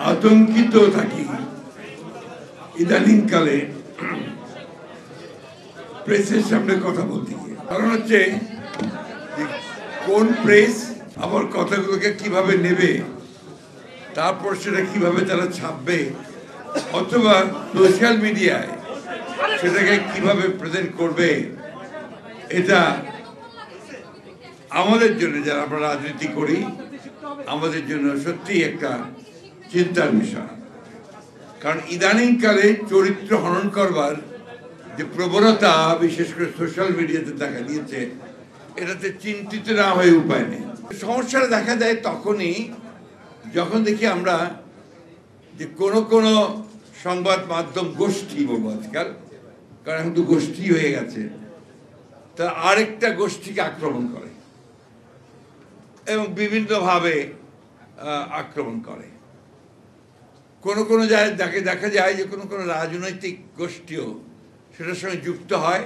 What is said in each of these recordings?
আতঙ্কিত থাকি ইদানিংকালে প্রেসের সামনে কথা বলতে গিয়ে। কারণ হচ্ছে কোন প্রেস আবার কথাগুলোকে কিভাবে নেবে, তারপর সেটা কিভাবে তারা ছাপবে, অথবা সোশ্যাল মিডিয়ায় সেটাকে কিভাবে প্রেজেন্ট করবে, এটা আমাদের জন্য যারা আমরা রাজনীতি করি আমাদের জন্য সত্যিই একটা চিন্তার বিষয়। কারণ ইদানিংকালে চরিত্র হনন করবার যে প্রবণতা বিশেষ করে সোশ্যাল মিডিয়াতে দেখা দিয়েছে, এটাতে চিন্তিত না হয়ে উপায় নেই। সমস্যাটা দেখা দেয় তখনই যখন দেখি আমরা যে কোনো সংবাদ মাধ্যম গোষ্ঠী বলবো আজকাল, কারণ এখন তো গোষ্ঠী হয়ে গেছে, তা আরেকটা গোষ্ঠীকে আক্রমণ করে এবং বিভিন্নভাবে আক্রমণ করে। কোনো জায়গায় দেখা যায় যে কোনো রাজনৈতিক গোষ্ঠীও সেটার সঙ্গে যুক্ত হয়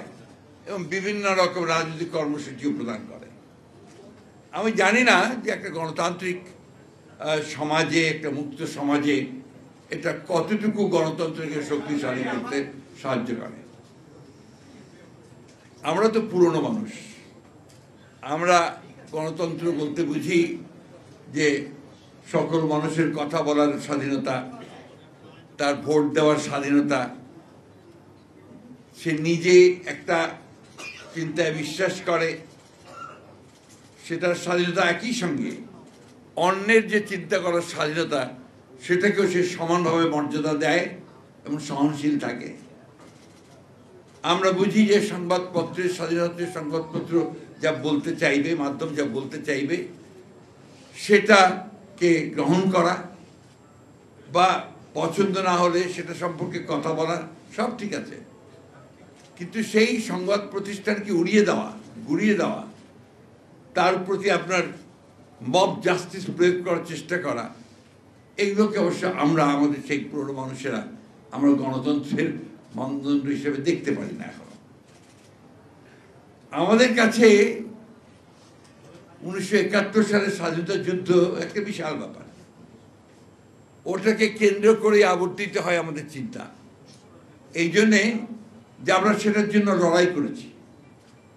এবং বিভিন্ন রকম রাজনৈতিক কর্মসূচিও প্রদান করে। আমি জানি না যে একটা গণতান্ত্রিক সমাজে, একটা মুক্ত সমাজে এটা কতটুকু গণতন্ত্রকে শক্তিশালী করতে সাহায্য করে। আমরা তো পুরনো মানুষ, আমরা গণতন্ত্র বলতে বুঝি যে সকল মানুষের কথা বলার স্বাধীনতা, তার ভোট দেওয়ার স্বাধীনতা, সে নিজে একটা চিন্তায় বিশ্বাস করে সেটার স্বাধীনতা, একই সঙ্গে অন্যের যে চিন্তা করার স্বাধীনতা সেটাকেও সে সমানভাবে মর্যাদা দেয় এবং সহনশীল থাকে। আমরা বুঝি যে সংবাদপত্রের স্বাধীনতা, সংবাদপত্র যা বলতে চাইবে, মাধ্যম যা বলতে চাইবে সেটাকে গ্রহণ করা বা পছন্দ না হলে সেটা সম্পর্কে কথা বলা সব ঠিক আছে, কিন্তু সেই সংবাদ প্রতিষ্ঠানকে গুড়িয়ে দেওয়া, তার প্রতি আপনার মব জাস্টিস প্রয়োগ করার চেষ্টা করা, এইগুলোকে অবশ্য আমরা আমাদের সেই পুরনো মানুষেরা আমরা গণতন্ত্রের মানদণ্ড হিসেবে দেখতে পারি না। এখন আমাদের কাছে 1971 সালের স্বাধীনতা যুদ্ধ একটা বিশাল ব্যাপার, ওটাকে কেন্দ্র করে আবর্তিত হয় আমাদের চিন্তা। এই জন্যে যে আমরা সেটার জন্য লড়াই করেছি,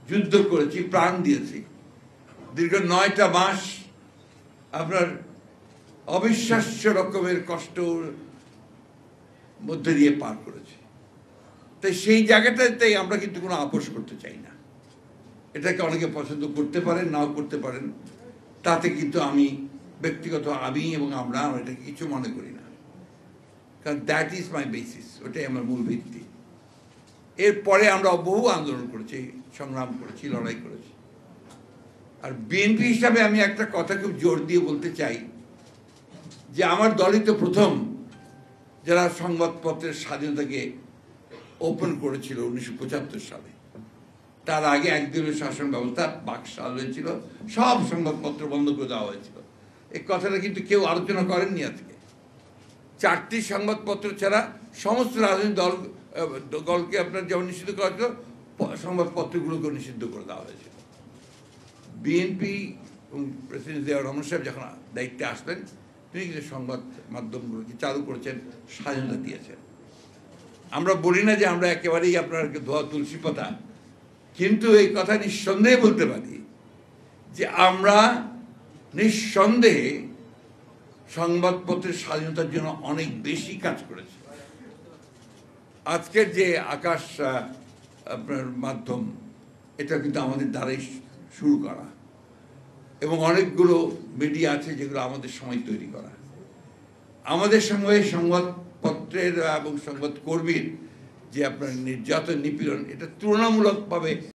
যুদ্ধ করেছি, প্রাণ দিয়েছি, দীর্ঘ 9টা মাস আপনার অবিশ্বাস্য রকমের কষ্টর মধ্যে দিয়ে পার করেছি। তাই সেই জায়গাটাতেই আমরা কিন্তু কোনো আপোষ করতে চাই না। এটাকে অনেকে পছন্দ করতে পারেন, নাও করতে পারেন, তাতে কিন্তু ব্যক্তিগত এবং আমরা এটাকে কিছু মনে করি না, কারণ দ্যাট ইজ মাই বেসিস, ওটাই আমার মূল ভিত্তি। এরপরে আমরা বহু আন্দোলন করেছি, সংগ্রাম করেছি, লড়াই করেছি। আর বিএনপি হিসাবে আমি একটা কথা খুব জোর দিয়ে বলতে চাই যে আমার দলই তো প্রথম যারা সংবাদপত্রের স্বাধীনতাকে ওপেন করেছিল 1975 সালে। তার আগে একদলীয় শাসন ব্যবস্থা বাকশাল হয়েছিল, সব সংবাদপত্র বন্ধ করে দেওয়া হয়েছিল। এই কথাটা কিন্তু কেউ আলোচনা করেননি। আজকে 4টি সংবাদপত্র ছাড়া সমস্ত রাজনৈতিক দলকে আপনার যেমন নিষিদ্ধ করা হয়েছিল, সংবাদপত্রগুলোকে নিষিদ্ধ করে দেওয়া হয়েছিল। বিএনপি এবং প্রেসিডেন্ট জিয়াউর রহমান সাহেব যখন দায়িত্বে আসলেন, তিনি কিন্তু সংবাদ মাধ্যমগুলোকে চালু করেছেন, স্বাধীনতা দিয়েছেন। আমরা বলি না যে আমরা একেবারেই আপনার ধোয়া তুলসী পাতা, কিন্তু এই কথা নিঃসন্দেহে বলতে পারি যে আমরা নিঃসন্দেহে সংবাদপত্রের স্বাধীনতার জন্য অনেক বেশি কাজ করেছি। আজকের যে আকাশ আপনার মাধ্যম, এটা কিন্তু আমাদের দ্বারাই শুরু করা, এবং অনেকগুলো মিডিয়া আছে যেগুলো আমাদের সময় তৈরি করা। আমাদের সঙ্গে সংবাদপত্রের এবং সংবাদকর্মীর যে আপনার নির্যাতন, নিপীড়ন, এটা তুলনামূলকভাবে